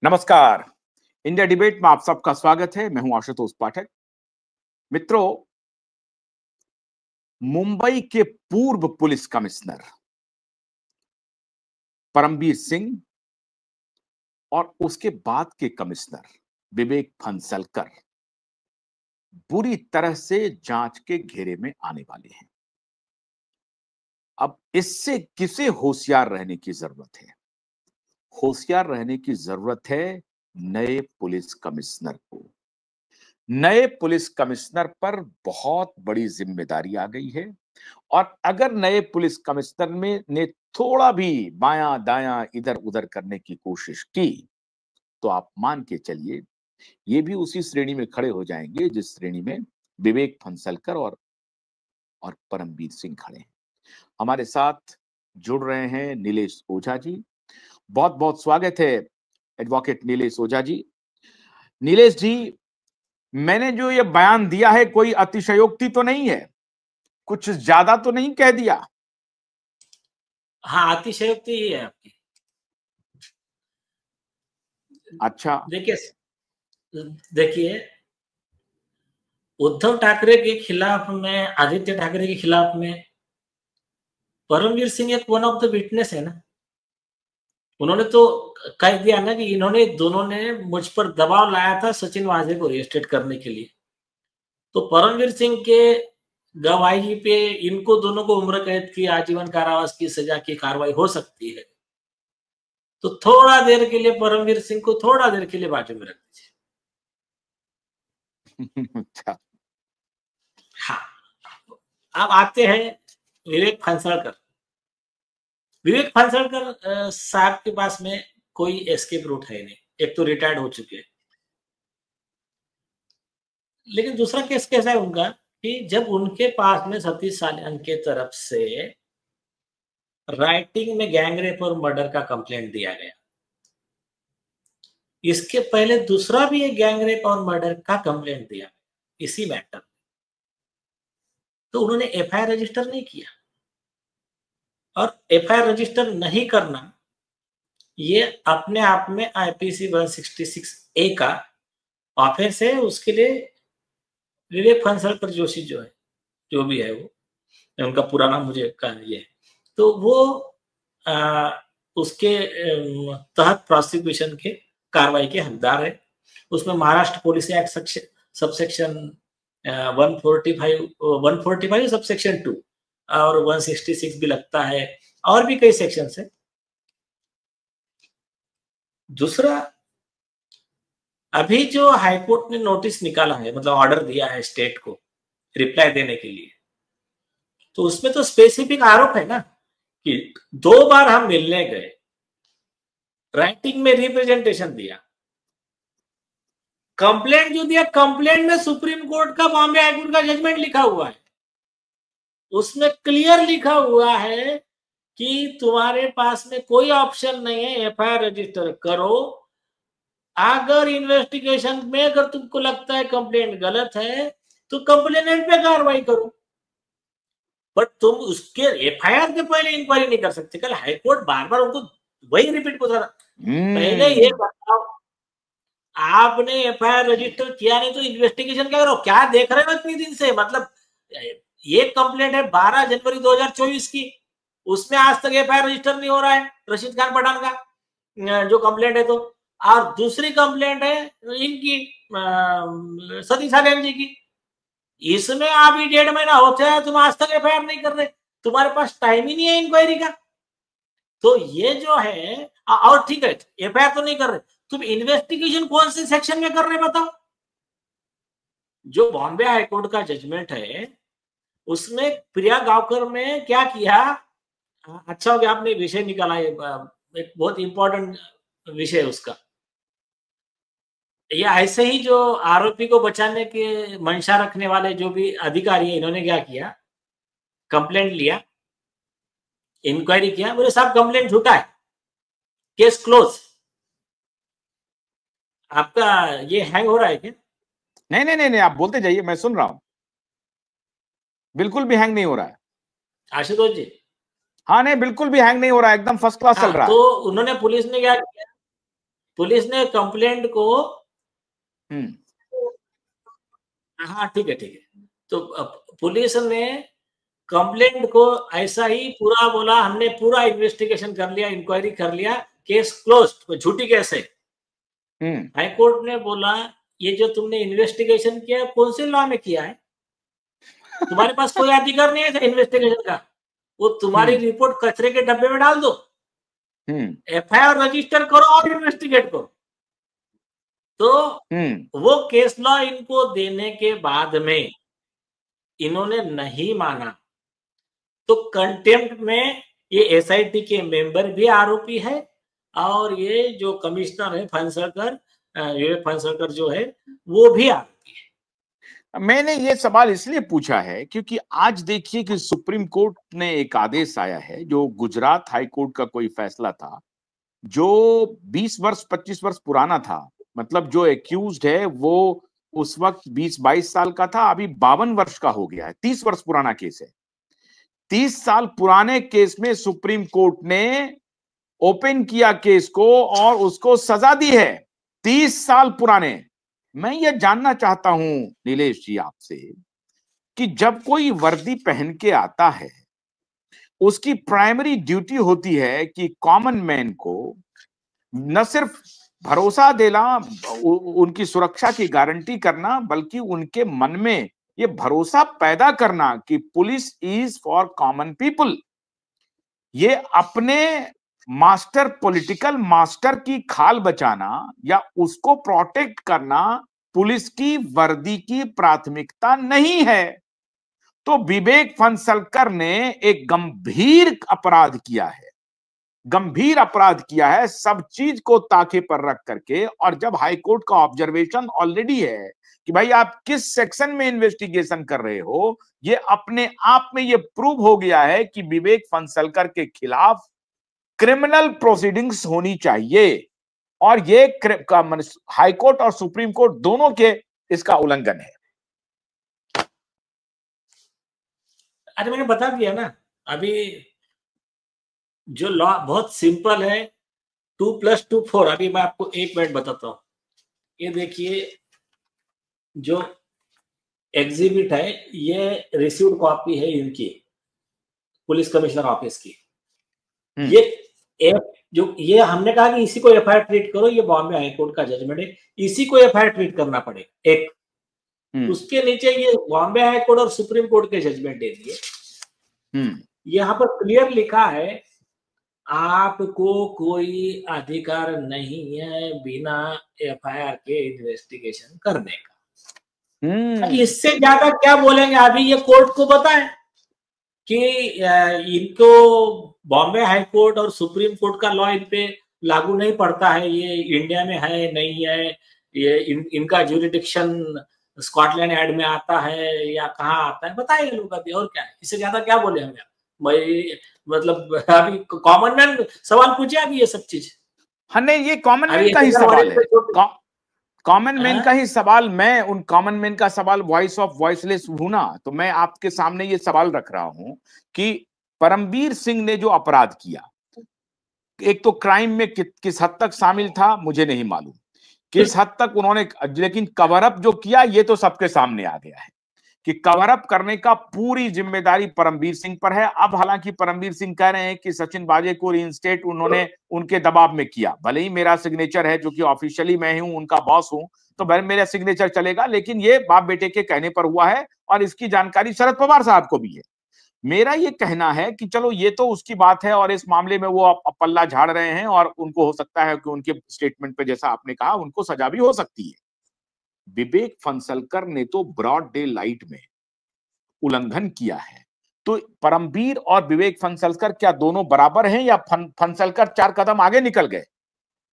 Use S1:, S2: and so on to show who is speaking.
S1: नमस्कार। India debate में आप सबका स्वागत है। मैं हूं आशुतोष पाठक। मित्रों, मुंबई के पूर्व पुलिस कमिश्नर परमबीर सिंह और उसके बाद के कमिश्नर विवेक फणसलकर बुरी तरह से जांच के घेरे में आने वाले हैं। अब इससे किसे होशियार रहने की जरूरत है? होशियार रहने की जरूरत है नए पुलिस कमिश्नर को। नए पुलिस कमिश्नर पर बहुत बड़ी जिम्मेदारी आ गई है और अगर नए पुलिस कमिश्नर में ने थोड़ा भी बायां दायां इधर उधर करने की कोशिश की तो आप मान के चलिए ये भी उसी श्रेणी में खड़े हो जाएंगे जिस श्रेणी में विवेक फणसलकर और परमबीर सिंह खड़े हैं। हमारे साथ जुड़ रहे हैं नीलेश ओझा जी। बहुत बहुत स्वागत है एडवोकेट नीलेश ओझा जी। नीलेश जी, मैंने जो ये बयान दिया है कोई अतिशयोक्ति तो नहीं है? कुछ ज्यादा तो नहीं कह दिया?
S2: हाँ, अतिशयोक्ति ही है आपकी।
S1: अच्छा,
S2: देखिए, उद्धव ठाकरे के खिलाफ में, आदित्य ठाकरे के खिलाफ में परमवीर सिंह एक वन ऑफ द विटनेस है ना। उन्होंने तो कह दिया ना कि इन्होंने दोनों ने मुझ पर दबाव लाया था सचिन वाजे को अरेस्टेड करने के लिए। तो परमवीर सिंह के गवाही पे इनको दोनों को उम्र कैद की, आजीवन कारावास की सजा की कार्रवाई हो सकती है। तो थोड़ा देर के लिए परमवीर सिंह को थोड़ा देर के लिए बाजू में रख दीजिए।
S1: अच्छा।
S2: हाँ, अब आते हैं विवेक फणसलकर। विवेक फणसलकर साहब के पास में कोई एस्केप रूट है नहीं। एक तो रिटायर्ड हो चुके हैं, लेकिन दूसरा केस कैसा है उनका कि जब उनके पास में सतीश साल्यान के तरफ से राइटिंग में गैंगरेप और मर्डर का कंप्लेंट दिया गया, इसके पहले दूसरा भी एक गैंगरेप और मर्डर का कंप्लेंट दिया इसी मैटर, तो उन्होंने एफआईआर रजिस्टर नहीं किया। और एफआईआर रजिस्टर नहीं करना ये अपने आप में आईपीसी 166 ए का ऑफेंस है। उसके लिए विवेक फणसलकर जोशी जो भी है, वो उनका पूरा नाम मुझे ये है, तो वो उसके तहत प्रोसिक्यूशन के कार्रवाई के हकदार है। उसमें Maharashtra police act subsection 145 subsection 2 और 166 भी लगता है, और भी कई सेक्शन है। दूसरा, अभी जो हाईकोर्ट ने नोटिस निकाला है, मतलब ऑर्डर दिया है स्टेट को रिप्लाई देने के लिए, तो उसमें तो स्पेसिफिक आरोप है ना कि 2 बार हम मिलने गए, राइटिंग में रिप्रेजेंटेशन दिया, कंप्लेंट जो दिया, कंप्लेंट में सुप्रीम कोर्ट का, बॉम्बे हाईकोर्ट का जजमेंट लिखा हुआ है। उसमें क्लियर लिखा हुआ है कि तुम्हारे पास में कोई ऑप्शन नहीं है, एफआईआर रजिस्टर करो। अगर इन्वेस्टिगेशन में अगर तुमको लगता है कंप्लेंट गलत है तो कंप्लेनेंट पे कार्रवाई करो, बट तुम उसके एफआईआर के पहले इंक्वायरी नहीं कर सकते। कल हाईकोर्ट बार बार उनको वही रिपीट कर रहा, पहले ये बताओ आपने एफआईआर रजिस्टर किया नहीं तो इन्वेस्टिगेशन क्या करो? क्या देख रहे हो इतनी दिन से? मतलब ये कंप्लेंट है 12 जनवरी 2024 की, उसमें आज तक एफआईआर रजिस्टर नहीं हो रहा है रशीद खान पठान का जो कंप्लेंट है। तो और दूसरी कंप्लेंट है इनकी सतीश साल्यान जी की, इसमें अभी 1.5 महीना होता है, तुम आज तक एफआईआर नहीं कर रहे, तुम्हारे पास टाइम ही नहीं है इंक्वायरी का। तो ये जो है, और ठीक है एफआईआर तो नहीं कर रहे, तुम इन्वेस्टिगेशन कौन से सेक्शन में कर रहे बताओ? जो बॉम्बे हाईकोर्ट का जजमेंट है उसमें प्रिया गावकर में क्या किया, अच्छा हो गया आपने विषय निकाला, एक बहुत इंपॉर्टेंट विषय उसका। ये ऐसे ही जो आरोपी को बचाने के मंशा रखने वाले जो भी अधिकारी है, इन्होंने क्या किया, कंप्लेंट लिया, इंक्वायरी किया, बोले साहब कंप्लेंट झूठा है, केस क्लोज। आपका ये हैंग हो रहा है क्या?
S1: नहीं नहीं नहीं नहीं, आप बोलते जाइए, मैं सुन रहा हूं। बिल्कुल भी हैंग नहीं हो रहा है
S2: आशुतोष जी।
S1: हाँ नहीं, बिल्कुल भी हैंग नहीं हो रहा है, एकदम फर्स्ट क्लास चल रहा है।
S2: तो उन्होंने, पुलिस ने क्या किया, पुलिस ने कंप्लेंट को,
S1: हम्म,
S2: हाँ ठीक है ठीक है, तो पुलिस ने कंप्लेंट को ऐसा ही पूरा बोला, हमने पूरा इन्वेस्टिगेशन कर लिया, इंक्वायरी कर लिया, केस क्लोज्ड, झूठी केस है। हाई कोर्ट ने बोला ये जो तुमने इन्वेस्टिगेशन किया कौन से लॉ में किया है? तुम्हारे पास कोई अधिकार नहीं है इन्वेस्टिगेशन का, वो तुम्हारी रिपोर्ट कचरे के डब्बे में डाल दो, एफआईआर रजिस्टर करो और इन्वेस्टिगेट करो। तो वो केस लॉ इनको देने के बाद में इन्होंने नहीं माना, तो कंटेम्प्ट में ये एसआईटी के मेंबर भी आरोपी है और ये जो कमिश्नर है फणसलकर, विवेक फणसलकर जो है वो भी आरोपी है।
S1: मैंने ये सवाल इसलिए पूछा है क्योंकि आज देखिए कि सुप्रीम कोर्ट ने एक आदेश आया है, जो गुजरात हाई कोर्ट का कोई फैसला था जो 20 वर्ष 25 वर्ष पुराना था। मतलब जो एक्यूज्ड है वो उस वक्त 20-22 साल का था, अभी 52 वर्ष का हो गया है। 30 वर्ष पुराना केस है। 30 साल पुराने केस में सुप्रीम कोर्ट ने ओपन किया केस को और उसको सजा दी है। 30 साल पुराने। मैं ये जानना चाहता हूं नीलेश जी आपसे कि जब कोई वर्दी पहन के आता है, उसकी प्राइमरी ड्यूटी होती है कि कॉमन मैन को न सिर्फ भरोसा देना, उनकी सुरक्षा की गारंटी करना, बल्कि उनके मन में ये भरोसा पैदा करना कि police is for common people. ये अपने मास्टर, पॉलिटिकल मास्टर की खाल बचाना या उसको प्रोटेक्ट करना पुलिस की वर्दी की प्राथमिकता नहीं है। तो विवेक फणसलकर ने एक गंभीर अपराध किया है, गंभीर अपराध किया है, सब चीज को ताके पर रख करके। और जब हाईकोर्ट का ऑब्जर्वेशन ऑलरेडी है कि भाई आप किस सेक्शन में इन्वेस्टिगेशन कर रहे हो, ये अपने आप में ये प्रूव हो गया है कि विवेक फणसलकर के खिलाफ क्रिमिनल प्रोसीडिंग्स होनी चाहिए। और ये हाईकोर्ट और सुप्रीम कोर्ट दोनों के इसका उल्लंघन है।
S2: अरे मैंने बता दिया ना, अभी जो लॉ बहुत सिंपल है, 2+2 4। अभी मैं आपको 1 मिनट बताता हूं। ये देखिए जो एग्जिबिट है, ये रिसीव्ड कॉपी है इनकी, पुलिस कमिश्नर ऑफिस की। ये हमने कहा कि इसी को एफआईआर ट्रीट करो, ये बॉम्बे हाईकोर्ट का जजमेंट है, इसी को एफआईआर ट्रीट करना पड़ेगा। एक उसके नीचे ये बॉम्बे हाईकोर्ट और सुप्रीम कोर्ट के जजमेंट दे दिए। यहाँ पर क्लियर लिखा है आपको कोई अधिकार नहीं है बिना एफआईआर के इन्वेस्टिगेशन करने का। इससे ज्यादा क्या बोलेंगे? अभी ये कोर्ट को बताएं कि इनको बॉम्बे हाई कोर्ट और सुप्रीम कोर्ट का लॉ इन पे लागू नहीं पड़ता है, ये इंडिया में है नहीं है, ये इनका ज्यूरिडिक्शन स्कॉटलैंड यार्ड में आता है या कहाँ आता है, बताइए लोग अभी। और क्या है, इससे ज्यादा क्या बोले हमें? मतलब अभी कॉमन मैन सवाल पूछे अभी ये सब चीज।
S1: हाँ नहीं, ये कॉमन मैन का ही सवाल है, कॉमन मैन का ही सवाल। मैं उन कॉमन मैन का सवाल वॉइस ऑफ वॉइसलेस हूं ना, तो मैं आपके सामने ये सवाल रख रहा हूं कि परमबीर सिंह ने जो अपराध किया, एक तो क्राइम में किस हद तक शामिल था मुझे नहीं मालूम, किस हद तक उन्होंने, लेकिन कवर अप जो किया ये तो सबके सामने आ गया है कि कवर अप करने का पूरी जिम्मेदारी परमबीर सिंह पर है। अब हालांकि परमबीर सिंह कह रहे हैं कि सचिन वाजे को रीइंस्टेट उन्होंने उनके दबाव में किया, भले ही मेरा सिग्नेचर है, जो कि ऑफिशियली मैं हूं, उनका बॉस हूं, तो मेरा सिग्नेचर चलेगा, लेकिन ये बाप बेटे के कहने पर हुआ है और इसकी जानकारी शरद पवार साहब को भी है। मेरा ये कहना है कि चलो ये तो उसकी बात है और इस मामले में वो पल्ला झाड़ रहे हैं और उनको हो सकता है कि उनके स्टेटमेंट पे, जैसा आपने कहा, उनको सजा भी हो सकती है। विवेक फणसलकर ने तो ब्रॉड डे लाइट में उल्लंघन किया है। तो परमबीर और विवेक फणसलकर क्या दोनों बराबर हैं या फणसलकर 4 कदम आगे निकल गए?